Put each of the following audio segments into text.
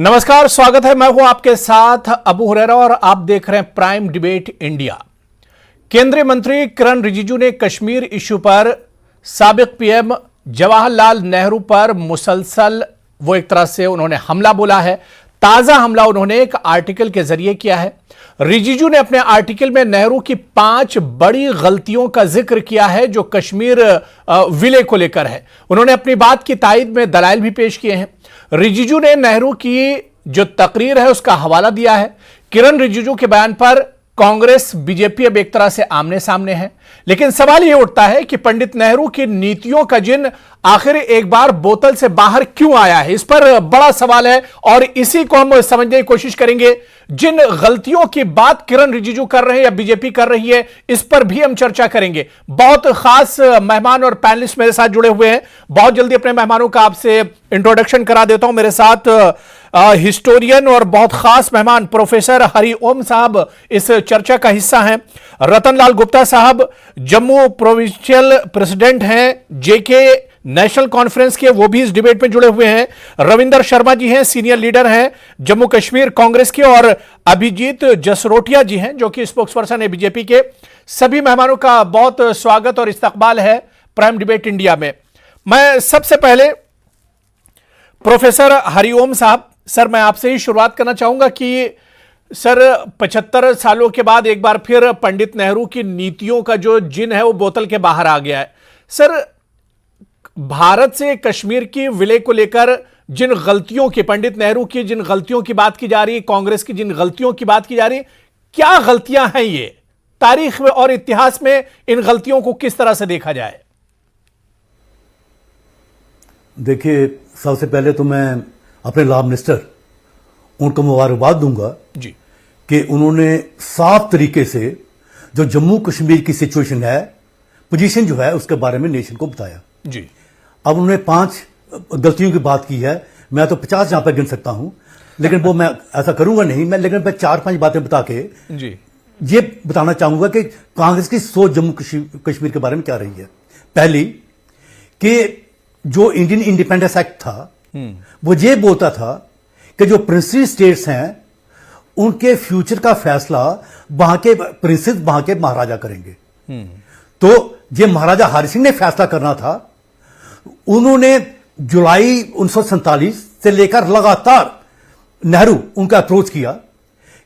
नमस्कार, स्वागत है। मैं हूं आपके साथ अबू हुरैरा और आप देख रहे हैं प्राइम डिबेट इंडिया। केंद्रीय मंत्री किरण रिजिजू ने कश्मीर इश्यू पर साबिक पीएम जवाहरलाल नेहरू पर मुसलसल वो एक तरह से उन्होंने हमला बोला है। ताजा हमला उन्होंने एक आर्टिकल के जरिए किया है। रिजिजू ने अपने आर्टिकल में नेहरू की 5 बड़ी गलतियों का जिक्र किया है जो कश्मीर विलय को लेकर है। उन्होंने अपनी बात की तायद में दलाइल भी पेश किए हैं। रिजिजू ने नेहरू की जो तकरीर है उसका हवाला दिया है। किरण रिजिजू के बयान पर कांग्रेस बीजेपी अब एक तरह से आमने सामने है, लेकिन सवाल यह उठता है कि पंडित नेहरू की नीतियों का जिन आखिर एक बार बोतल से बाहर क्यों आया है, इस पर बड़ा सवाल है और इसी को हम समझने की कोशिश करेंगे। जिन गलतियों की बात किरण रिजिजू कर रहे हैं या बीजेपी कर रही है, इस पर भी हम चर्चा करेंगे। बहुत खास मेहमान और पैनलिस्ट मेरे साथ जुड़े हुए हैं। बहुत जल्दी अपने मेहमानों का आपसे इंट्रोडक्शन करा देता हूं। मेरे साथ हिस्टोरियन और बहुत खास मेहमान प्रोफेसर हरिओम साहब इस चर्चा का हिस्सा हैं। रतनलाल गुप्ता साहब जम्मू प्रोविंशियल प्रेसिडेंट हैं जेके नेशनल कॉन्फ्रेंस के, वो भी इस डिबेट में जुड़े हुए हैं। रविंदर शर्मा जी हैं, सीनियर लीडर हैं जम्मू कश्मीर कांग्रेस के, और अभिजीत जसरोटिया जी हैं जो कि स्पोक्सपर्सन है बीजेपी के। सभी मेहमानों का बहुत स्वागत और इस्तकबाल है प्राइम डिबेट इंडिया में। मैं सबसे पहले प्रोफेसर हरिओम साहब, सर मैं आपसे ही शुरुआत करना चाहूंगा कि सर 75 सालों के बाद एक बार फिर पंडित नेहरू की नीतियों का जो जिन है वो बोतल के बाहर आ गया है। सर, भारत से कश्मीर की विलय को लेकर जिन गलतियों की, पंडित नेहरू की जिन गलतियों की बात की जा रही है, कांग्रेस की जिन गलतियों की बात की जा रही है, क्या गलतियां हैं ये? तारीख में और इतिहास में इन गलतियों को किस तरह से देखा जाए? देखिए, सबसे पहले तो मैं अपने लॉ मिनिस्टर उनको मुबारकबाद दूंगा जी कि उन्होंने साफ तरीके से जो जम्मू कश्मीर की सिचुएशन है, पोजीशन जो है, उसके बारे में नेशन को बताया जी। अब उन्होंने 5 गलतियों की बात की है। मैं तो 50 यहां पर गिन सकता हूं, लेकिन वो मैं ऐसा करूंगा नहीं। लेकिन मैं 4-5 बातें बता के जी ये बताना चाहूंगा कि कांग्रेस की सोच जम्मू कश्मीर के बारे में क्या रही है। पहली कि जो इंडियन इंडिपेंडेंस एक्ट था वो ये बोलता था कि जो प्रिंसली स्टेट्स हैं उनके फ्यूचर का फैसला वहां के प्रिंसेस, वहां के महाराजा करेंगे। तो ये महाराजा हरि सिंह ने फैसला करना था। उन्होंने जुलाई 1947 से लेकर लगातार नेहरू उनका अप्रोच किया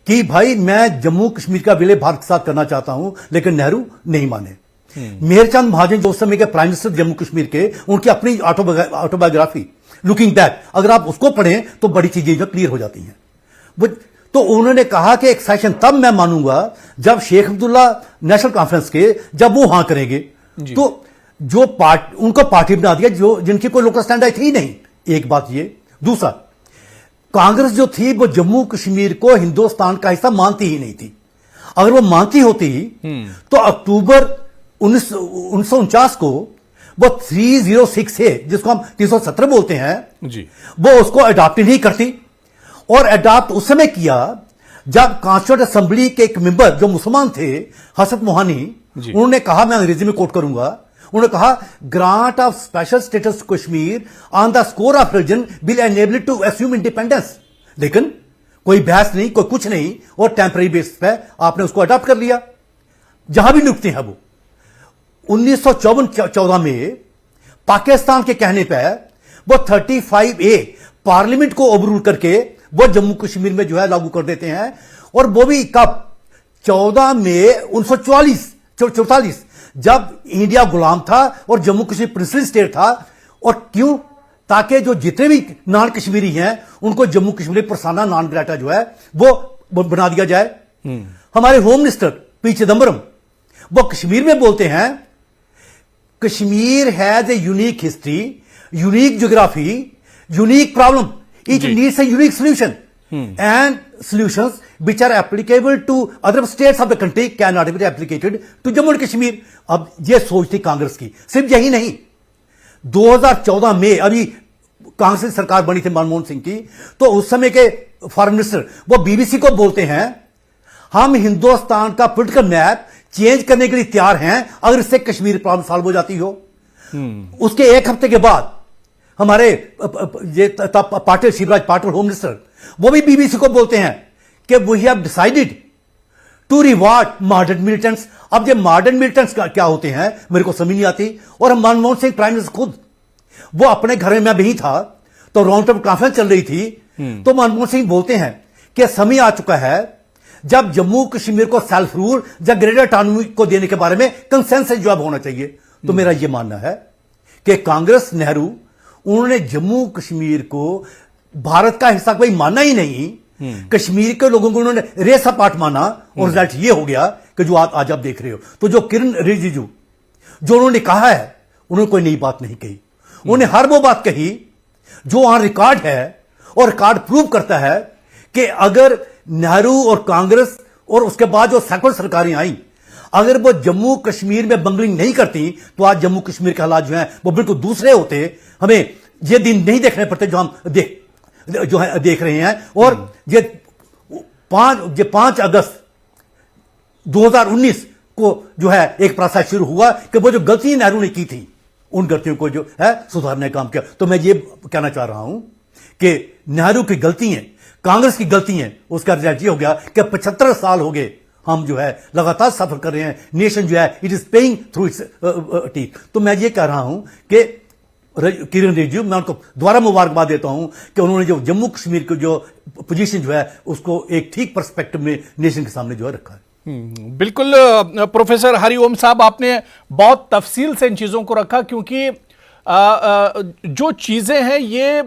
कि भाई मैं जम्मू कश्मीर का विलय भारत के साथ करना चाहता हूं, लेकिन नेहरू नहीं माने। मेहरचंद महाजन जो उस समय के प्राइम मिनिस्टर जम्मू कश्मीर के, उनकी अपनी ऑटोबायोग्राफी लुकिंग बैक, अगर आप उसको पढ़ें तो बड़ी चीजें जो क्लियर हो जाती हैं। तो उन्होंने कहा कि एक सेशन तब मैं मानूंगा जब शेख अब्दुल्ला नेशनल कॉन्फ्रेंस के जब वो हां करेंगे। तो जो उनको पार्टी बना दिया जो जिनकी कोई लोकल स्टैंड थी नहीं। एक बात ये। दूसरा, कांग्रेस जो थी वो जम्मू कश्मीर को हिंदुस्तान का हिस्सा मानती ही नहीं थी। अगर वो मानती होती तो अक्टूबर 1949 को वो 306 है, जिसको हम 317 बोलते हैं जी, वो उसको अडॉप्ट नहीं करती। और अडॉप्ट उस समय किया जब कॉन्स्टिट्यूंट असेंबली के एक मेंबर जो मुसलमान थे, हसरत मोहानी, उन्होंने कहा, मैं अंग्रेजी में कोट करूंगा, उन्होंने कहा grant of special status Kashmir on the score of religion will enable to assume independence. लेकिन कोई बहस नहीं, कोई कुछ नहीं, और टेम्पररी बेसिस पे आपने उसको अडॉप्ट कर लिया। जहां भी नुकते हैं वो 1954-14 में पाकिस्तान के कहने पर वो 35A पार्लियामेंट को ओवररूल करके वो जम्मू कश्मीर में जो है लागू कर देते हैं। और वो भी कब? 14 मई 1944 जब इंडिया गुलाम था और जम्मू कश्मीर प्रिंसली स्टेट था। और क्यों? ताकि जो जितने भी नॉन कश्मीरी हैं उनको जम्मू कश्मीर परसाना नॉन ग्रेटा जो है वो बना दिया जाए। हमारे होम मिनिस्टर पी चिदम्बरम वो कश्मीर में बोलते हैं, Kashmir has a unique history, unique geography, unique problem, it needs a unique solution and solutions which are applicable to other states of the country cannot be applicated to Jammu and Kashmir। अब ये सोच थी कांग्रेस की। सिर्फ यही नहीं, 2014 में अभी कांग्रेस की सरकार बनी थी मनमोहन सिंह की, तो उस समय के फॉरेन मिनिस्टर वो बीबीसी को बोलते हैं, हम हिंदुस्तान का पॉलिटिकल मैप चेंज करने के लिए तैयार हैं अगर इससे कश्मीर प्रॉब्लम सॉल्व हो जाती हो। उसके एक हफ्ते के बाद हमारे ये पाटिल, शिवराज पाटिल होम मिनिस्टर, वो भी बीबीसी को बोलते हैं कि we have decided to reward modern militants. अब ये मॉडर्न मिलिटेंट्स क्या होते हैं मेरे को समझ नहीं आती। और मनमोहन सिंह प्राइम मिनिस्टर खुद वो अपने घर में, मैं भी था तो राउंड टेबल कॉन्फ्रेंस चल रही थी, तो मनमोहन सिंह बोलते हैं कि समय आ चुका है जब जम्मू कश्मीर को सेल्फ रूल या ग्रेटर ऑटोनॉमी को देने के बारे में कंसेंसस जो अब होना चाहिए। तो मेरा यह मानना है कि कांग्रेस, नेहरू, उन्होंने जम्मू कश्मीर को भारत का हिस्सा कोई माना ही नहीं। कश्मीर के लोगों को उन्होंने रेसा पार्ट माना और रिजल्ट ये हो गया कि जो आज आप देख रहे हो। तो जो किरण रिजिजू जो उन्होंने कहा है, उन्होंने कोई नई बात नहीं कही। उन्होंने हर वो बात कही जो ऑन रिकॉर्ड है और रिकॉर्ड प्रूव करता है कि अगर नेहरू और कांग्रेस और उसके बाद जो सेकुलर सरकारें आई, अगर वो जम्मू कश्मीर में बंगलिंग नहीं करती तो आज जम्मू कश्मीर के हालात जो हैं वो बिल्कुल दूसरे होते। हमें ये दिन नहीं देखने पड़ते जो हम देख रहे हैं। और ये 5 अगस्त 2019 को जो है एक प्रोसेस शुरू हुआ कि वो जो गलती नेहरू ने की थी उन गलतियों को जो है सुधारने का काम किया। तो मैं ये कहना चाह रहा हूं कि नेहरू की गलती है, कांग्रेस की गलती है, उसका रिजल्ट ये हो गया कि 75 साल हो गए हम जो है लगातार सफर कर रहे हैं। नेशन जो है it is paying through it's teeth. तो मैं ये कह रहा हूं कि किरण रिजिजू, मैं उनको दोबारा मुबारकबाद देता हूं कि उन्होंने जो जम्मू कश्मीर की जो पोजीशन जो है उसको एक ठीक पर्सपेक्टिव में नेशन के सामने जो है रखा है। बिल्कुल प्रोफेसर हरिओम साहब, आपने बहुत तफसील से इन चीजों को रखा, क्योंकि जो चीजें हैं ये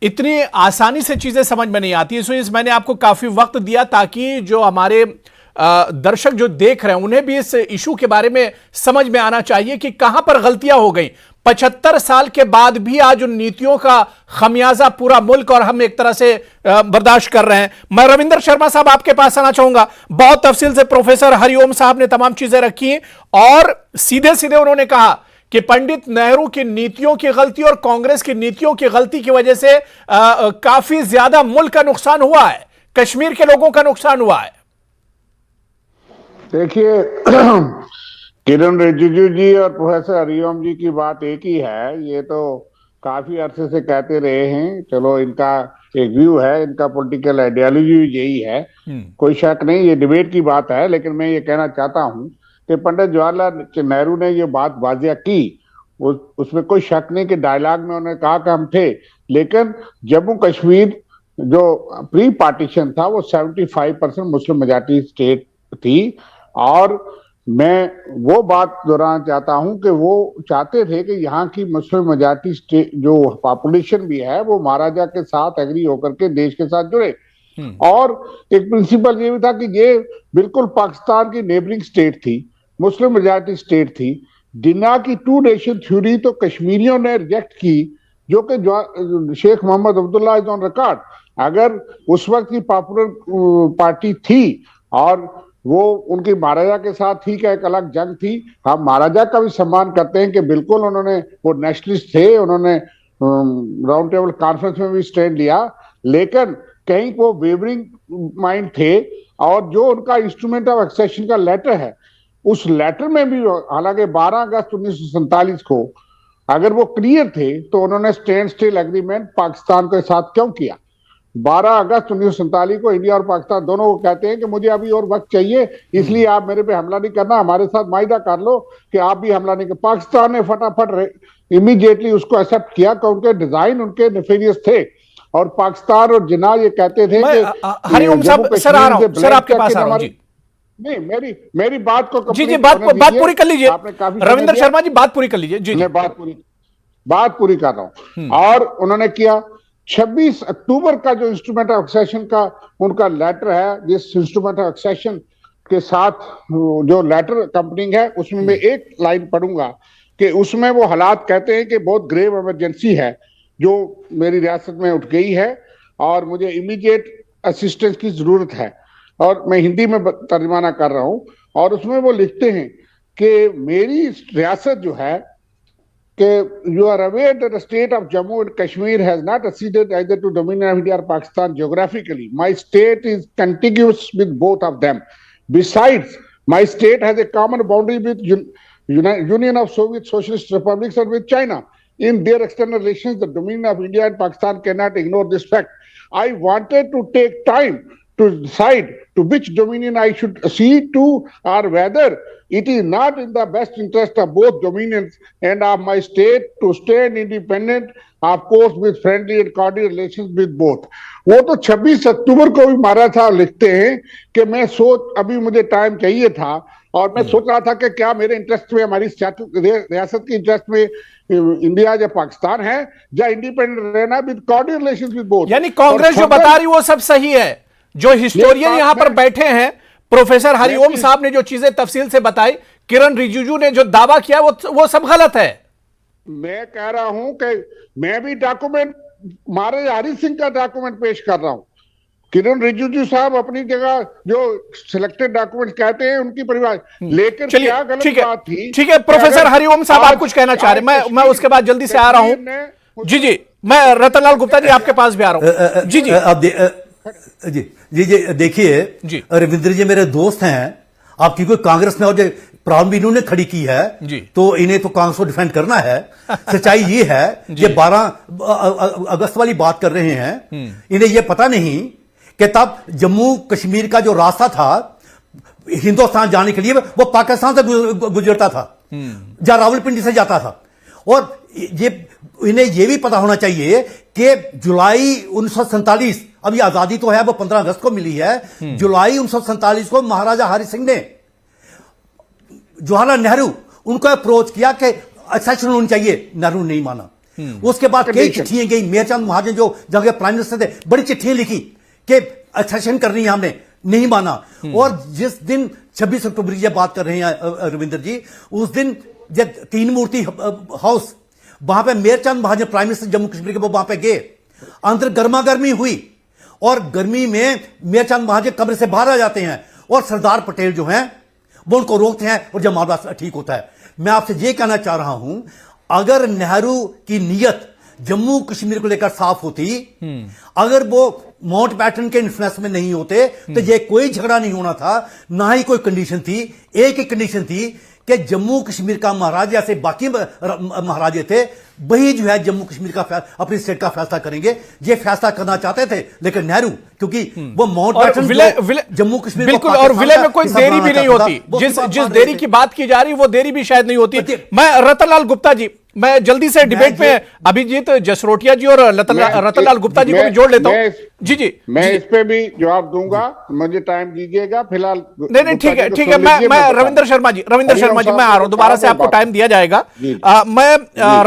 इतनी आसानी से चीजें समझ में नहीं आती। इसलिए मैंने आपको काफी वक्त दिया ताकि जो हमारे दर्शक जो देख रहे हैं उन्हें भी इस इशू के बारे में समझ में आना चाहिए कि कहां पर गलतियां हो गई। 75 साल के बाद भी आज उन नीतियों का खमियाजा पूरा मुल्क और हम एक तरह से बर्दाश्त कर रहे हैं। मैं रविंदर शर्मा साहब आपके पास आना चाहूंगा। बहुत तफसील से प्रोफेसर हरिओम साहब ने तमाम चीजें रखी और सीधे सीधे उन्होंने कहा कि पंडित नेहरू की नीतियों की गलती और कांग्रेस की नीतियों की गलती की वजह से काफी ज्यादा मुल्क का नुकसान हुआ है, कश्मीर के लोगों का नुकसान हुआ है। देखिए किरण रिजिजू जी और प्रोफेसर हरिओम जी की बात एक ही है। ये तो काफी अरसे से कहते रहे हैं। चलो, इनका एक व्यू है, इनका पॉलिटिकल आइडियोलॉजी यही है, कोई शक नहीं, ये डिबेट की बात है। लेकिन मैं ये कहना चाहता हूं कि पंडित जवाहरलाल नेहरू ने ये बात वाजिया की, उसमें कोई शक नहीं कि डायलॉग में उन्होंने कहा कि हम थे। लेकिन जम्मू कश्मीर जो प्री पार्टीशन था वो 75% मुस्लिम मेजॉरिटी स्टेट थी। और मैं वो बात दोहराना चाहता हूं कि वो चाहते थे कि यहाँ की मुस्लिम मेजॉरिटी स्टेट जो पॉपुलेशन भी है वो महाराजा के साथ एग्री होकर के देश के साथ जुड़े। और एक प्रिंसिपल ये भी था कि ये बिल्कुल पाकिस्तान की नेबरिंग स्टेट थी, मुस्लिम मेजॉरिटी स्टेट थी। जिन्ना की 2 नेशन थ्योरी तो कश्मीरियों ने रिजेक्ट की, जो कि Sheikh Mohammad Abdullah is on record. अगर उस वक्त की पॉपुलर पार्टी थी और वो उनकी महाराजा के साथ ठीक है, एक अलग जंग थी। हम महाराजा का भी सम्मान करते हैं कि बिल्कुल उन्होंने, वो नेशनलिस्ट थे, उन्होंने राउंड टेबल कॉन्फ्रेंस में भी स्टैंड लिया। लेकिन कहीं वो वेवरिंग माइंड थे। और जो उनका इंस्ट्रूमेंट ऑफ एक्सेशन का लेटर है, उस लेटर में भी हालांकि 12 अगस्त 1947 को अगर वो क्लियर थे तो उन्होंने स्टैंड स्टिल एग्रीमेंट पाकिस्तान के साथ क्यों किया। 12 अगस्त 1947 को इंडिया और पाकिस्तान दोनों को कहते हैं कि मुझे अभी और वक्त चाहिए, इसलिए आप मेरे पे हमला नहीं करना, हमारे साथ मायदा कर लो कि आप भी हमला नहीं कर। पाकिस्तान ने फटाफट इमीडिएटली उसको एक्सेप्ट किया क्योंकि डिजाइन उनके नेफेरियस थे। और पाकिस्तान और जिन्ना ये कहते थे कि हरिओम साहब, सर आ रहा हूं, सर आपके पास आ रहा हूं जी। नहीं, मेरी बात को जी बात पूरी कर लीजिए। रविंदर शर्मा जी बात पूरी कर लीजिए। जी मैं बात पूरी कर रहा हूं। और उन्होंने किया 26 अक्टूबर का जो इंस्ट्रूमेंट ऑफ एक्सेशन का उनका लेटर है, जिस इंस्ट्रूमेंट ऑफ एक्सेशन के साथ जो लेटर कंपनी है, उसमें मैं एक लाइन पढ़ूंगा कि उसमें वो हालात कहते हैं कि बहुत ग्रेव इमरजेंसी है जो मेरी रियासत में उठ गई है और मुझे इमीडिएट असिस्टेंस की जरूरत है। और मैं हिंदी में तर्जमाना कर रहा हूं। और उसमें वो लिखते हैं कि मेरी रियासत जो है कि you are aware that the state of Jammu and Kashmir has not acceded either to Dominion of India or Pakistan geographically. My state is contiguous with both of them. Besides, my state has a common boundary with Union of Soviet Socialist Republics and with China. in their external relations, the dominion of India and Pakistan cannot ignore this fact. I wanted to take time to decide to which dominion I should cede to, or whether it is not in the best interest of both dominions and of my state to stand independent, of course with friendly and cordial relations with both. वो तो 26 अक्टूबर को भी मारा था, लिखते हैं कि मैं अभी मुझे टाइम चाहिए था और मैं सोच रहा था कि क्या मेरे इंटरेस्ट में, हमारी रियासत की इंटरेस्ट में इंडिया या पाकिस्तान है, या इंडिपेंडेंट रहना with cordial relations with both. यानी कांग्रेस जो बता रही वो सब सही है, जो हिस्टोरियन यहां पर बैठे हैं, प्रोफेसर हरिओम साहब ने जो चीजें तफसील से बताई, किरण रिजिजू ने जो दावा किया वो सब गलत है। मैं कह रहा हूं कि मैं भी डॉक्यूमेंट, महाराजा हरि सिंह का डॉक्यूमेंट पेश कर रहा हूं। किरण रिजिजू साहब अपनी जगह जो सिलेक्टेड डॉक्यूमेंट कहते हैं उनकी परिभाषा, लेकिन क्या गलत बात थी? ठीक है प्रोफेसर हरिओम साहब, आप कुछ कहना चाह रहे हैं, मैं उसके बाद जल्दी से आ रहा हूं। जी, मैं रतनलाल गुप्ता जी आपके पास भी आ रहा हूं। जी देखिए रविंद्र जी मेरे दोस्त हैं, आप क्योंकि कांग्रेस में और जो प्रॉब्लम इन्होंने खड़ी की है तो इन्हें तो कांग्रेस को डिफेंड करना है। सच्चाई ये है, ये 12 अगस्त वाली बात कर रहे हैं, इन्हें ये पता नहीं कि तब जम्मू कश्मीर का जो रास्ता था हिंदुस्तान जाने के लिए वो पाकिस्तान से गुजरता था, जहां रावलपिंडी से जाता था। और इन्हें यह भी पता होना चाहिए कि जुलाई 1947, अभी आजादी तो है वो 15 अगस्त को मिली है, जुलाई 1947 को महाराजा हरि सिंह ने जवाहरलाल नेहरू उनको अप्रोच किया कि एक्सेशन होनी चाहिए, नेहरू नहीं माना। उसके बाद कई चिट्ठियां गई, मेरचंद महाजन जो जगह प्राइम मिनिस्टर थे, बड़ी चिट्ठियां लिखी कि एक्सेशन करनी है, हमने नहीं माना। और जिस दिन 26 अक्टूबर की बात कर रहे हैं रविंद्र जी, उस दिन जब तीन मूर्ति हाउस वहां पे मेरचंद महाजन प्राइम मिनिस्टर जम्मू कश्मीर के, वो वहां पे गए, अंदर गर्मा गर्मी हुई और गर्मी में मेरचंद महाजन कमरे से बाहर आ जाते हैं और सरदार पटेल जो हैं वो उनको रोकते हैं और जब मामला ठीक होता है। मैं आपसे ये कहना चाह रहा हूं, अगर नेहरू की नीयत जम्मू कश्मीर को लेकर साफ होती, अगर वो माउंट बैटन के इन्फ्लुएंस में नहीं होते तो ये कोई झगड़ा नहीं होना था, ना ही कोई कंडीशन थी। एक ही कंडीशन थी कि जम्मू कश्मीर का महाराजा से बाकी महाराजे थे, वही जो है जम्मू कश्मीर का अपनी स्टेट का फैसला करेंगे। ये फैसला करना चाहते थे, लेकिन नेहरू क्योंकि वो माउंट बैटन जम्मू कश्मीर बिल्कुल, और विलय में कोई देरी भी नहीं होती, जिस देरी की बात की जा रही वो देरी भी शायद नहीं होती। मैं रतनलाल गुप्ता जी, मैं जल्दी से डिबेट में अभिजीत जसरोटिया जी और रतनलाल गुप्ता जी को भी जोड़ लेता हूं। जी मैं इस पे भी जवाब दूंगा, मुझे टाइम दीजिएगा फिलहाल। नहीं ठीक है, मैं रविंद्र शर्मा जी मैं आ रहा हूं, दोबारा से आपको टाइम दिया जाएगा। मैं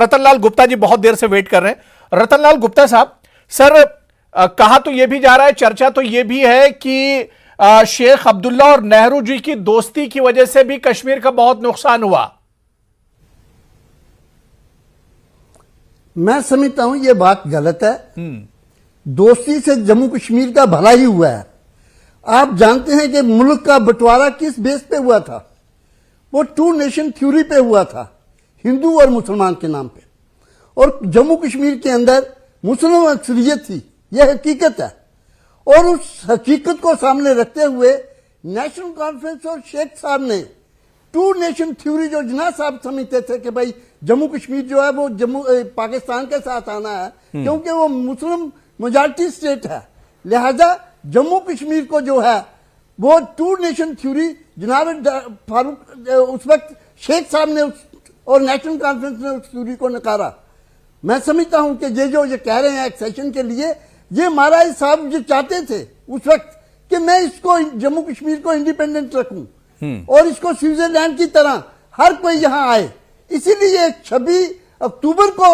रतनलाल गुप्ता जी बहुत देर से वेट कर रहे हैं। रतनलाल गुप्ता साहब, सर कहा तो यह भी जा रहा है, चर्चा तो यह भी है कि शेख अब्दुल्ला और नेहरू जी की दोस्ती की वजह से भी कश्मीर का बहुत नुकसान हुआ। मैं समझता हूं यह बात गलत है। दोस्ती से जम्मू कश्मीर का भला ही हुआ है। आप जानते हैं कि मुल्क का बंटवारा किस बेस पे हुआ था? वो 2 नेशन थ्योरी पे हुआ था, हिंदू और मुसलमान के नाम पे। और जम्मू कश्मीर के अंदर मुसलमान अक्सरियत थी, यह हकीकत है। और उस हकीकत को सामने रखते हुए नेशनल कॉन्फ्रेंस और शेख साहब ने 2 नेशन थ्योरी, जो जिन्ना साहब समझते थे कि भाई जम्मू कश्मीर जो है वो पाकिस्तान के साथ आना है क्योंकि वो मुस्लिम मेजॉरिटी स्टेट है, लिहाजा जम्मू कश्मीर को जो है वो 2 नेशन थ्योरी जनाब फारूक उस वक्त शेख साहब ने और नेशनल कॉन्फ्रेंस ने उस थ्योरी को नकारा। मैं समझता हूं कि ये कह रहे हैं एक्सेशन के लिए, ये महाराज साहब जो चाहते थे उस वक्त कि मैं इसको जम्मू कश्मीर को इंडिपेंडेंट रखूं और इसको स्विट्जरलैंड की तरह हर कोई यहां आए। इसीलिए 26 अक्टूबर को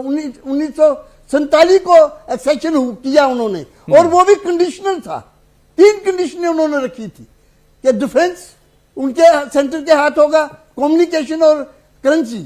1947 को एक्सेशन किया उन्होंने, और वो भी कंडीशनल था। 3 कंडीशनें उन्होंने रखी थी कि डिफेंस उनके सेंटर के हाथ होगा, कम्युनिकेशन और करेंसी।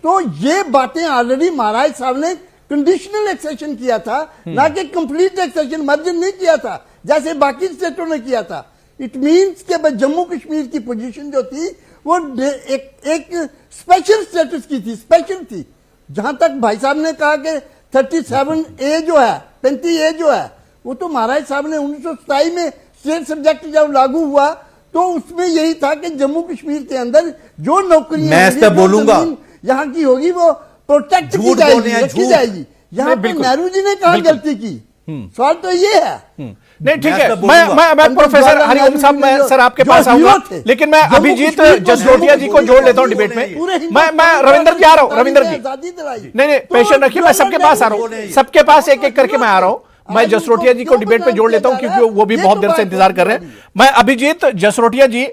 तो ये बातें ऑलरेडी महाराज साहब ने कंडीशनल एक्सेशन किया था, ना कि कंप्लीट एक्सेशन मर्जन नहीं किया था जैसे बाकी स्टेटों ने किया था। इट मीन्स के जम्मू कश्मीर की पोजीशन जो थी वो एक स्पेशल स्टेटस की थी, स्पेशल थी। जहां तक भाई साहब ने कहा कि 37A जो है, 35A जो है, वो तो महाराज साहब ने 1927 में स्टेट सब्जेक्ट जब लागू हुआ तो उसमें यही था कि जम्मू कश्मीर के अंदर जो नौकरियां, मैं इस पे बोलूंगा, यहाँ की होगी वो प्रोटेक्ट की झूठ जाएगी, बोल रहे हैं, रखी झूठ। जाएगी। यहाँ पे बिल्कुल। नेहरू जी ने कहा गलती की, सवाल तो ये है। नहीं ठीक मैं है, तो मैं बोलूंगा। मैं मैं पंडित प्रोफेसर जवाहरलाल हरिओम नेहरू साहब, जी मैं जो- सर आपके जो पास हीरो आऊंगा, थे, लेकिन मैं जम्मू अभिजीत कश्मीर को जसरोटिया जी को जोड़ लेता हूं डिबेट पूरे में। हिंदुस्तान मैं को रविंदर जी आ रहा हूं, रविंदर जी आजादी दिलाई। नहीं तो पेशेंट रखिए, मैं सबके पास आ रहा बोले हूं, ये। सबके पास एक एक करके मैं आ रहा हूं। मैं आज जसरोटिया जी को उनको डिबेट पे क्यों जोड़ लेता हूं बदनाम क्योंकि किया जा वो भी रहा है? बहुत ये देर तो से बात इंतजार कर रहे होती हैं। है। मैं अभिजीत जसरोटिया जी,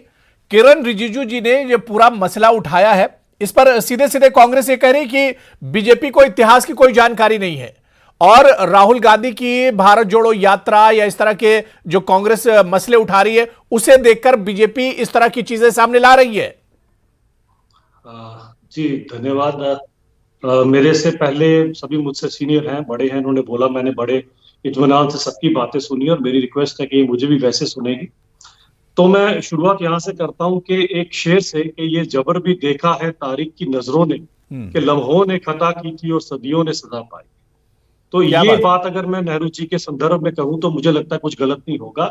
किरण रिजिजू जी ने ये पूरा मसला उठाया है, इस पर सीधे सीधे कांग्रेस ये कह रही कि बीजेपी को इतिहास की कोई जानकारी नहीं है, और राहुल गांधी की भारत जोड़ो यात्रा या इस तरह के जो कांग्रेस मसले उठा रही है उसे देखकर बीजेपी इस तरह की चीजें सामने ला रही है। जी धन्यवाद। मेरे से पहले सभी मुझसे सीनियर हैं, बड़े हैं, उन्होंने बोला, मैंने बड़े इत्मीनान से सबकी बातें सुनी और मेरी रिक्वेस्ट है कि मुझे भी वैसे सुनेगी। तो मैं शुरुआत यहाँ से करता हूँ कि एक शेर से, कि ये जबर भी देखा है तारीख की नजरों ने, कि लम्हों ने खता की थी और सदियों ने सजा पाई। तो क्या ये बात? बात अगर मैं नेहरू जी के संदर्भ में कहूं तो मुझे लगता है कुछ गलत नहीं होगा।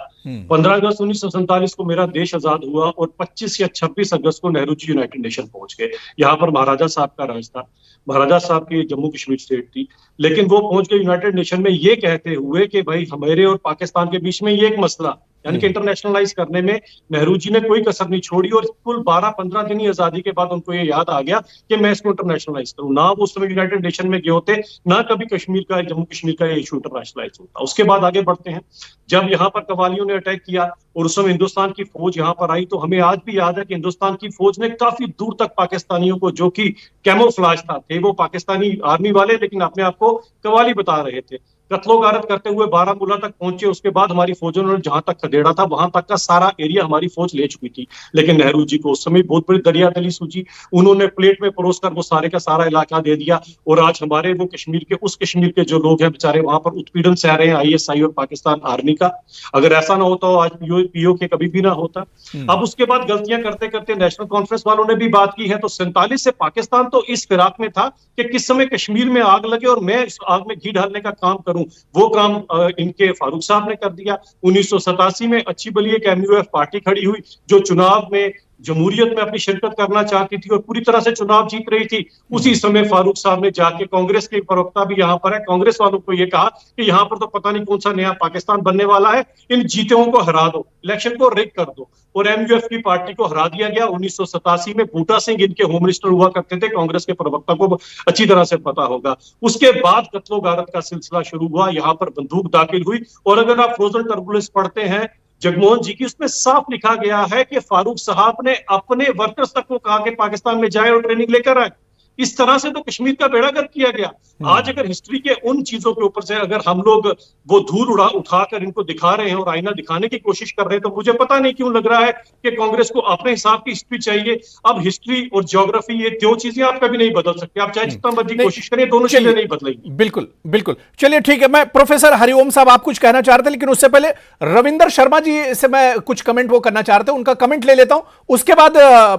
15 अगस्त 1947 को मेरा देश आजाद हुआ और 25 या 26 अगस्त को नेहरू जी यूनाइटेड नेशन पहुंच गए। यहाँ पर महाराजा साहब का राज था, महाराजा साहब की जम्मू कश्मीर स्टेट थी, लेकिन वो पहुंच गए यूनाइटेड नेशन में ये कहते हुए कि भाई हमारे और पाकिस्तान के बीच में ये एक मसला, यानी कि इंटरनेशनलाइज करने में नेहरू जी ने कोई कसर नहीं छोड़ी, और कुल 12-15 दिन ही आजादी के बाद उनको ये याद आ गया कि मैं इसको इंटरनेशनलाइज करूं। ना वो उस समय यूनाइटेड नेशन में गए होते, ना कभी कश्मीर का, जम्मू कश्मीर का ये इशू इंटरनेशनलाइज होता। उसके बाद आगे बढ़ते हैं, जब यहाँ पर कवालियों ने अटैक किया और उस समय हिंदुस्तान की फौज यहाँ पर आई, तो हमें आज भी याद है कि हिंदुस्तान की फौज ने काफी दूर तक पाकिस्तानियों को, जो कि कैमोफ्लाज था, थे वो पाकिस्तानी आर्मी वाले लेकिन अपने आप को कवाली बता रहे थे, कत्लो गारत करते हुए बारामूला तक पहुंचे। उसके बाद हमारी फौजों ने जहां तक खदेड़ा था वहां तक का सारा एरिया हमारी फौज ले चुकी थी, लेकिन नेहरू जी को उस समय बहुत बड़ी दरियादिली सूझी, उन्होंने प्लेट में परोस कर वो सारे का सारा इलाका दे दिया। और आज हमारे वो कश्मीर के, उस कश्मीर के जो लोग हैं बेचारे वहां पर उत्पीड़न सह रहे हैं आईएसआई और पाकिस्तान आर्मी का। अगर ऐसा ना होता हो आज पीओके कभी भी ना होता। अब उसके बाद गलतियां करते करते नेशनल कॉन्फ्रेंस वालों ने भी बात की है, तो 47 से पाकिस्तान तो इस फिराक में था कि किस समय कश्मीर में आग लगे और मैं इस आग में घी डालने का काम करूं। वो काम इनके फारूक साहब ने कर दिया। 1987 में अच्छी भली एक एमयूएफ पार्टी खड़ी हुई जो चुनाव में जमहूरियत में अपनी शिरकत करना चाहती थी और पूरी तरह से चुनाव जीत रही थी। उसी समय फारूक साहब ने जाके, कांग्रेस के प्रवक्ता भी यहाँ पर है, कांग्रेस वालों को यह कहा कि यहाँ पर तो पता नहीं कौन सा नया पाकिस्तान बनने वाला है, इन जीतों को हरा दो, इलेक्शन को रिग कर दो, और एमयूएफ की पार्टी को हरा दिया गया। 1987 में बूटा सिंह इनके होम मिनिस्टर हुआ करते थे, कांग्रेस के प्रवक्ता को अच्छी तरह से पता होगा। उसके बाद कत्लो गारत का सिलसिला शुरू हुआ, यहाँ पर बंदूक दाखिल हुई, और अगर आप फ्रोजन टर्बुलेंस पढ़ते हैं जगमोहन जी की, उसमें साफ लिखा गया है कि फारूक साहब ने अपने वर्कर्स तक को कहा कि पाकिस्तान में जाए और ट्रेनिंग लेकर आए। इस तरह से तो कश्मीर का बेड़ा गर्क किया गया। आज अगर हिस्ट्री के उन चीजों के ऊपर से अगर हम लोग वो धूल उठाकर इनको दिखा रहे हैं और आईना दिखाने की कोशिश कर रहे हैं, तो मुझे पता नहीं क्यों लग रहा है कि कांग्रेस को अपने हिसाब की हिस्ट्री चाहिए। अब हिस्ट्री और ज्योग्राफी ये दो चीजें आप कभी नहीं बदल सकते, आप चाहे जितना मर्जी कोशिश करें, दोनों चीजें नहीं बदलेंगी। बिल्कुल बिल्कुल, चलिए ठीक है। मैं प्रोफेसर हरिओम साहब आप कुछ कहना चाह रहे थे, लेकिन उससे पहले रविंदर शर्मा जी से मैं कुछ कमेंट वो करना चाह रहे थे, उनका कमेंट ले लेता हूं, उसके बाद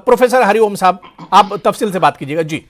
प्रोफेसर हरिओम साहब आप तफसील से बात कीजिएगा। जी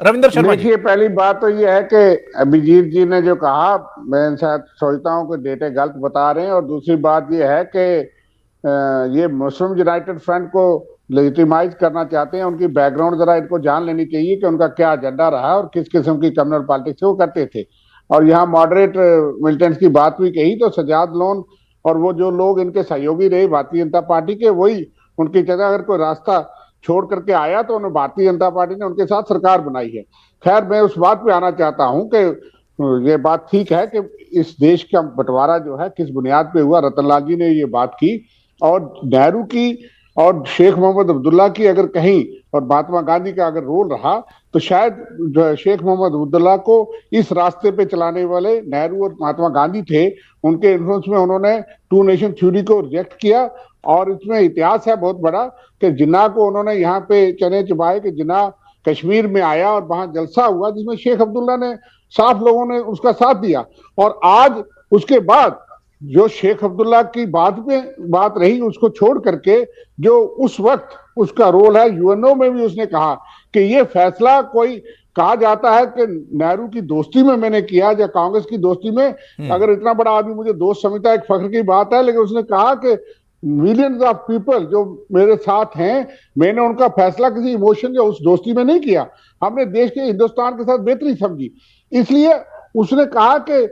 रविंदर शर्मा जी। देखिए, पहली बात तो ये है कि अभिजीत जी ने जो कहा, मैं शायद सोचता हूं कि डेटे गलत बता रहे हैं, और दूसरी बात ये है कि ये मुस्लिम यूनाइटेड फ्रंट को लेजिटिमाइज करना चाहते हैं। उनकी बैकग्राउंड जरा इनको जान लेनी चाहिए कि उनका क्या एजेंडा रहा और किस किस्म की कम्युनल पॉलिटिक्स वो करते थे। और यहाँ मॉडरेट मिलिटेंट्स की बात भी कही, तो सजाद लोन और वो जो लोग इनके सहयोगी रहे भारतीय जनता पार्टी के, वही उनकी जगह अगर कोई रास्ता छोड़ करके आया तो उन्हें भारतीय जनता पार्टी ने उनके साथ सरकार बनाई है। खैर, मैं उस बात पे आना चाहता हूं कि ये बात ठीक है कि इस देश का बंटवारा जो है किस बुनियाद पे हुआ, रतनलाल जी ने ये बात की, और नेहरू की और शेख मोहम्मद अब्दुल्ला की अगर कहीं, और महात्मा गांधी का अगर रोल रहा, तो शायद शेख मोहम्मद अब्दुल्ला को इस रास्ते पे चलाने वाले नेहरू और महात्मा गांधी थे। उनके इन्फ्लुएंस में उन्होंने टू नेशन थ्योरी को रिजेक्ट किया, और इसमें इतिहास है बहुत बड़ा कि जिन्ना को उन्होंने यहाँ पे चने चबाए कि जिन्ना कश्मीर में आया और वहां जलसा हुआ, जिसमें शेख अब्दुल्ला ने साफ लोगों ने उसका साथ दिया। और आज उसके बाद जो शेख अब्दुल्ला की बात रही, उसको छोड़ करके जो उस वक्त उसका रोल है, यूएनओ में भी उसने कहा कि ये फैसला कोई कहा जाता है कि नेहरू की दोस्ती में मैंने किया या कांग्रेस की दोस्ती में, अगर इतना बड़ा आदमी मुझे दोस्त समझता है, एक फख्र की बात है, लेकिन उसने कहा कि मिलियंस ऑफ पीपल जो मेरे साथ हैं, मैंने उनका फैसला किसी इमोशन या उस दोस्ती में नहीं किया। हमने देश के हिंदुस्तान के साथ बेहतरी समझी। इसलिए उसने कहा कि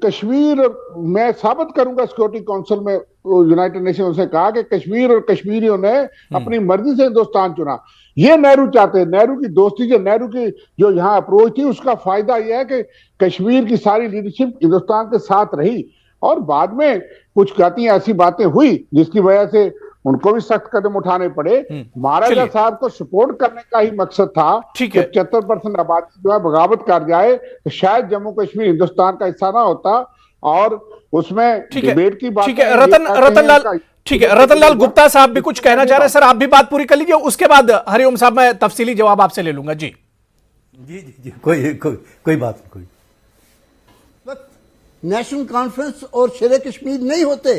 कश्मीर मैं साबित करूंगा सिक्योरिटी काउंसिल में, यूनाइटेड नेशन उसने कहा कि कश्मीर और कश्मीरियों ने अपनी मर्जी से हिंदुस्तान चुना। ये नेहरू चाहते हैं, नेहरू की दोस्ती, जो नेहरू की जो यहाँ अप्रोच थी, उसका फायदा यह है कि कश्मीर की सारी लीडरशिप हिंदुस्तान के साथ रही और बाद में कुछ कहती ऐसी बातें हुई जिसकी वजह से उनको भी सख्त कदम उठाने पड़े। महाराजा साहब को सपोर्ट करने का ही मकसद था कि 75% आबादी जो है बगावत कर जाए, तो शायद जम्मू कश्मीर हिंदुस्तान का हिस्सा ना होता। और उसमें डिबेट की बात, ठीक है रतनलाल गुप्ता साहब भी कुछ कहना चाह रहे हैं। सर आप भी बात पूरी कर लीजिए, उसके बाद हरिओम साहब मैं तफसीली जवाब आपसे ले लूंगा। जी जी कोई बात नहीं। नेशनल कॉन्फ्रेंस और शेरे कश्मीर नहीं होते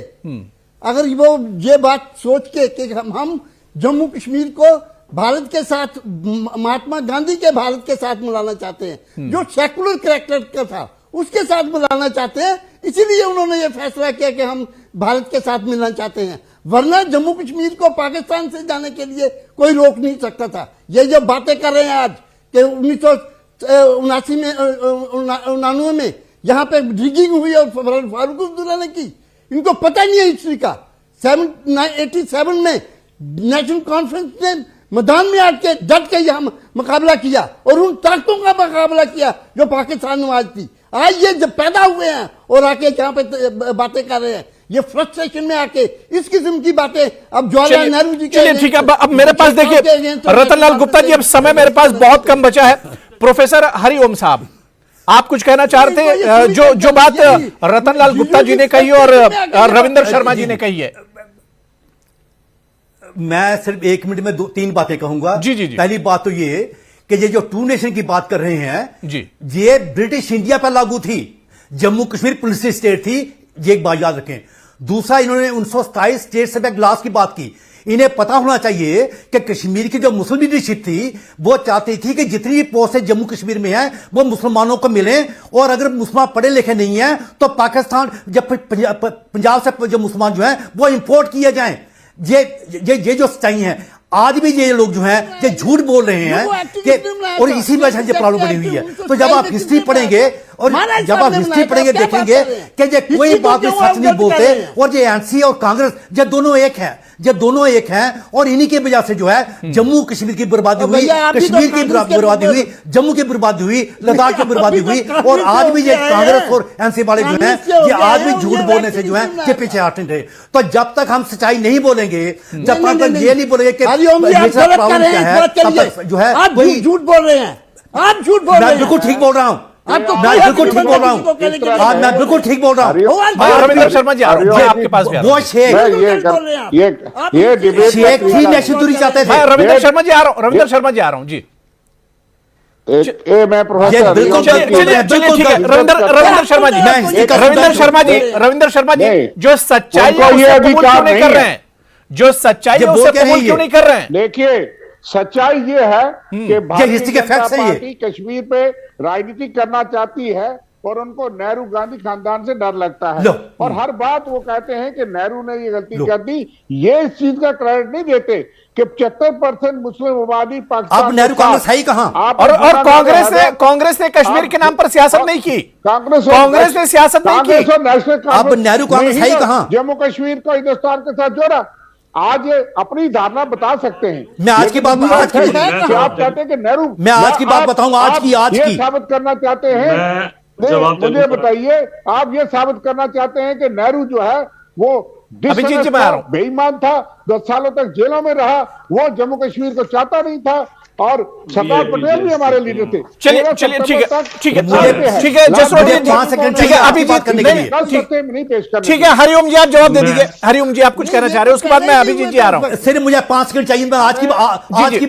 अगर वो ये बात सोच के कि हम जम्मू कश्मीर को भारत के साथ, महात्मा गांधी के भारत के साथ मिलाना चाहते हैं, जो सेकुलर कैरेक्टर का था उसके साथ मिलाना चाहते हैं, इसीलिए उन्होंने ये फैसला किया कि हम भारत के साथ मिलना चाहते हैं। वरना जम्मू कश्मीर को पाकिस्तान से जाने के लिए कोई रोक नहीं सकता था। ये जो बातें कर रहे हैं आज कि 1979 में 99 में यहां पे रिगिंग हुई और फारूक अब्दुल्ला ने की, इनको पता नहीं है हिस्ट्री का। 87 में नेशनल कॉन्फ्रेंस ने मैदान में आके डट के यहां मुकाबला किया और उन ताकतों का मुकाबला किया जो पाकिस्तान में आज थी। आज ये जब पैदा हुए हैं और आके यहाँ पे बातें कर रहे हैं, ये फ्रस्ट्रेशन में आके इस किस्म की बातें अब जवाहरलाल नेहरू जी के। ठीक है, अब मेरे पास देखिए रतनलाल गुप्ता जी, अब समय मेरे पास बहुत कम बचा है। प्रोफेसर हरिओम साहब आप कुछ कहना चाह रहे थे, जो बात रतनलाल गुप्ता जी ने कही और रविंदर शर्मा जी ने कही है। मैं सिर्फ 1 मिनट में 2-3 बातें कहूंगा। जी। पहली बात तो ये कि ये जो 2 नेशन की बात कर रहे हैं जी, ये ब्रिटिश इंडिया पर लागू थी। जम्मू कश्मीर पुलिस स्टेट थी, ये एक बात याद रखें। दूसरा, इन्होंने 1927 स्टेट से ग्लास की बात की। इन्हें पता होना चाहिए कि कश्मीर की जो मुस्लिम लीडरशिप थी वो चाहती थी कि जितनी भी पोस्टें जम्मू कश्मीर में हैं वो मुसलमानों को मिलें, और अगर मुसलमान पढ़े लिखे नहीं हैं तो पाकिस्तान जब पंजाब से जो मुसलमान जो हैं वो इंपोर्ट किए जाएं। ये जो सच्चाई है, आज भी ये लोग जो हैं ये झूठ बोल रहे हैं कि, और इसी वजह से प्रॉब्लम बनी हुई है। तो जब आप हिस्ट्री पढ़ेंगे और जब आप हिस्ट्री पढ़ेंगे देखेंगे कि ये कोई बात में सच नहीं बोलते, और ये एनसी और कांग्रेस ये दोनों एक हैं, और इन्हीं की वजह से जो है जम्मू कश्मीर की बर्बादी हुई, कश्मीर की बर्बादी हुई, जम्मू की बर्बादी हुई, लद्दाख की बर्बादी हुई। और आज भी ये कांग्रेस और एनसी वाले जो हैं ये आज भी झूठ बोलने से जो है ये पीछे हटते रहे। तो जब तक हम सच्चाई नहीं बोलेंगे, जब तक ये नहीं बोलेंगे कि जो है आप झूठ बोल रहे हैं, आप झूठ बोल रहे हैं। बिल्कुल ठीक बोल रहा हूं, मैं बिल्कुल ठीक बोल रहा हूं, मैं बिल्कुल ठीक बोल रहा हूं। रविंदर शर्मा जी आपके पास वो शेख ही नेशन दूरी चाहते थे। रविंदर शर्मा जी आ रहा हूं जी। मैं प्रोफेसर रविंद्र शर्मा जी जो सच्चाई है उसे कबूल क्यों नहीं कर रहे हैं, जो सच्चाई है उसे कबूल क्यों नहीं कर रहे हैं? देखिए सच्चाई ये है कि भारतीय जनता पार्टी पार्टी कश्मीर पे राजनीति करना चाहती है और उनको नेहरू गांधी खानदान से डर लगता है, और हर बात वो कहते हैं कि नेहरू ने ये गलती कर दी। ये इस चीज का क्रेडिट नहीं देते कि 75% मुस्लिम आबादी पाकिस्तान। अब नेहरू कांग्रेस है ही कहां? और कांग्रेस ने कश्मीर के नाम पर सियासत नहीं की, कांग्रेस ने सियासत नहीं की। अब नेहरू कांग्रेस है ही कहां? जम्मू कश्मीर को हिंदुस्तान के साथ जोड़ा। आज ये अपनी धारणा बता सकते हैं। मैं आज की बात आप कहते हैं कि नेहरू, मैं आज की बात बताऊंगा, आज की साबित करना चाहते हैं। मुझे बताइए, आप ये साबित करना चाहते हैं कि नेहरू जो है वो बेईमान था, 10 सालों तक जेलों में रहा, वो जम्मू कश्मीर को चाहता नहीं था, और सरदार पटेल भी हमारे लीडर थे। चलिए ठीक है हरिओम जी आप जवाब दे दीजिए। हरिओम जी आप कुछ कहना चाह रहे हैं, उसके बाद मैं अभिजीत जी आ रहा हूं। सिर्फ मुझे 5 सेकंड चाहिए, मैं आज की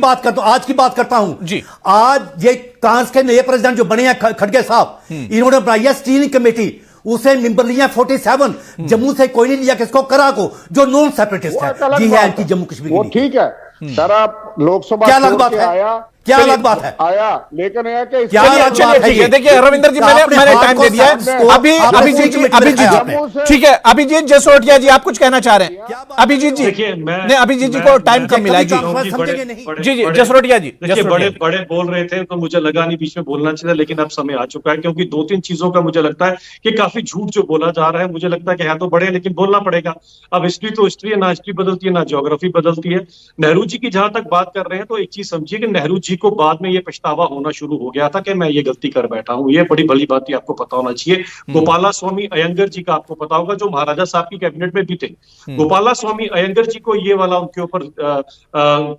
बात करता हूं जी। आज ये कांग्रेस के नए प्रेसिडेंट जो बने हैं खड़गे साहब, इन्होंने बनाई है स्टीयरिंग कमेटी, उसे मेंबर लिया 47, जम्मू से कोई नहीं लिया, किसको? करा को, जो नॉन सेपरेटिस्ट है जी है इनकी जम्मू कश्मीर। वो ठीक है सर, आप लोकसभा क्या अलग बात है? आया क्या अलग बात है? आया, लेकिन यह कि क्या चलिए अलग चलिए बात है ठीक है। ये? देखिए रविंदर जी, आपने मैंने हाथ टाइम को दे दिया है। आपको- अभी आपको अभिजीत जी, सोच में अभिजीत दिखाया जी, आपने। ठीक है, अभिजीत जसरोटिया जी आप कुछ कहना चाह रहे हैं? अभिजीत जी, देखिए, नहीं अभिजीत जी को टाइम कम मिला है जी। कभी बड़े- समझेंगे नहीं। बड़े- जी जी बड़े- जसरोटिया जी, देखिए, जसरोटिया बड़े जी। बड़े बोल रहे थे तो मुझे लगा नहीं बीच में बोलना चाहिए, लेकिन अब समय आ चुका है, क्योंकि दो तीन चीजों का मुझे लगता है कि काफी झूठ जो बोला जा रहा है, मुझे लगता है कि है तो बड़े, लेकिन बोलना पड़ेगा। अब हिस्ट्री तो हिस्ट्री है, ना हिस्ट्री बदलती है ना ज्योग्राफी बदलती है। नेहरू जी की जहां तक बात कर रहे हैं तो एक चीज समझिए कि नेहरू जी को बाद में ये पछतावा होना शुरू हो गया था कि मैं ये गलती कर बैठा हूं। ये बड़ी भली बात ही आपको पता होना चाहिए। गोपाला स्वामी अयंगर जी का आपको पता होगा, जो महाराजा साहब की कैबिनेट में भी थे। गोपाला स्वामी अयंगर जी को ये वाला उनके ऊपर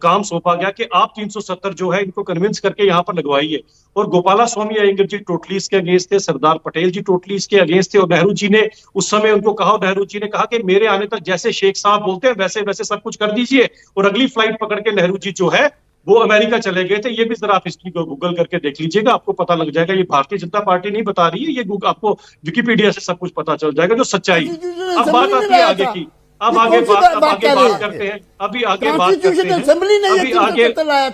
काम सौंपा गया कि आप 370 जो है इनको कन्विंस करके यहाँ पर लगवाइए। और गोपाला स्वामी अयंगर जी टोटली इसके अगेंस्ट थे, सरदार पटेल जी टोटली इसके अगेंस्ट थे। और नेहरू जी ने उस समय उनको कहा, नेहरू जी ने कहा कि मेरे आने तक जैसे शेख साहब बोलते हैं वैसे वैसे सब कुछ कर दीजिए। और अगली फ्लाइट पकड़ के नेहरू जी जो है वो अमेरिका चले गए थे। ये भी जरा आप हिस्ट्री को गूगल करके देख लीजिएगा, आपको पता लग जाएगा। ये भारतीय जनता पार्टी नहीं बता रही है, ये आपको विकिपीडिया से सब कुछ पता चल जाएगा जो सच्चाई। अब बात आती है आगे की, अब आगे बात करते हैं, अभी आगे बात करते हैं, अभी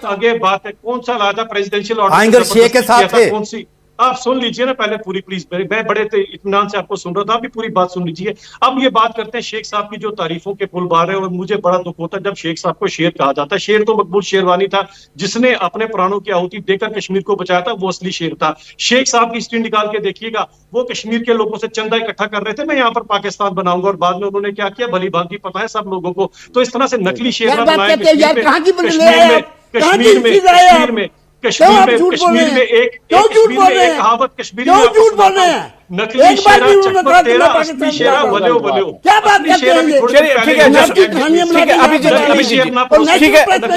आगे बात है। कौन सा लाया था प्रेसिडेंशियल ऑर्डर? आयंगर शेख के साथ थे। कौन सी? आप सुन लीजिए ना पहले पूरी, प्लीज। मैं बड़े इत्मीनान से आपको सुन रहा था, आप भी पूरी बात सुन लीजिए। अब ये बात करते हैं शेख साहब की जो तारीफों के पुल बार है। और मुझे बड़ा दुख होता है जब शेख साहब को शेर कहा जाता है। शेर तो मकबूल शेरवानी था, जिसने अपने प्राणों की आहुति देकर कश्मीर को बचाया था, वो असली शेर था। शेख साहब की हिस्ट्री निकाल के देखिएगा, वो कश्मीर के लोगों से चंदा इकट्ठा कर रहे थे, मैं यहाँ पर पाकिस्तान बनाऊंगा। और बाद में उन्होंने क्या किया, भली भांति पता है सब लोगों को। तो इस तरह से नकली शेर कश्मीर में एक कहावत कश्मीरी में नकली शेरा चटपट तेरा, असली शेरा वल्यो वल्यो। क्या बात करते हैं? चलिए ठीक है, ठीक है अभिजीत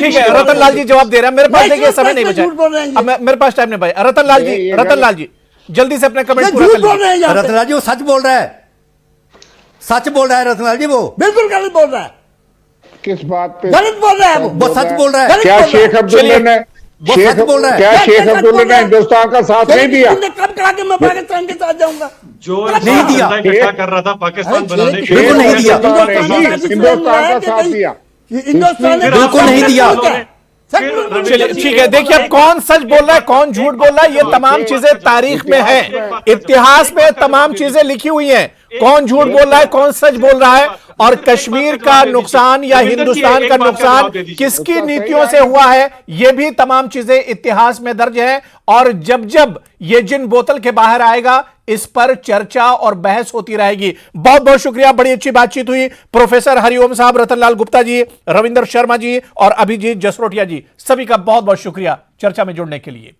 ठीक है रतन लाल जी जवाब दे रहे हैं। मेरे पास देखिए समय नहीं बचा, अब मेरे पास टाइम नहीं बचा। रतन लाल जी जल्दी से अपने कमेंट पूरा कर लीजिए। रतन लाल जी वो सच बोल रहा है, सच बोल रहा है रतन लाल जी, वो बिल्कुल गलत बोल रहा है, किस बात पे गलत बोल रहा है वो सच बोल रहा है। क्या शेख अब्दुल्ला ने वो सच बोल रहा है। क्या शेख अब्दुल्ला ने हिंदुस्तान का साथ नहीं दिया? कब कहा कि मैं पाकिस्तान के साथ जाऊंगा? जो नहीं दिया, इकट्ठा कर रहा था पाकिस्तान बनाने के बिल्कुल नहीं दिया, हिंदुस्तान का साथ दिया, बिल्कुल नहीं दिया। चलिए ठीक है, देखिए अब कौन सच बोल रहा है कौन झूठ बोल रहा है, ये तमाम चीजें तारीख में है, इतिहास में तमाम चीजें लिखी हुई हैं। कौन झूठ बोल रहा है कौन सच बोल रहा है, और कश्मीर का नुकसान या हिंदुस्तान का नुकसान किसकी नीतियों से हुआ है, ये भी तमाम चीजें इतिहास में दर्ज है। और जब जब ये जिन बोतल के बाहर आएगा इस पर चर्चा और बहस होती रहेगी। बहुत बहुत शुक्रिया, बड़ी अच्छी बातचीत हुई। प्रोफेसर हरिओम साहब, रतनलाल गुप्ता जी, रविंदर शर्मा जी और अभिजीत जसरोटिया जी, सभी का बहुत बहुत शुक्रिया चर्चा में जुड़ने के लिए।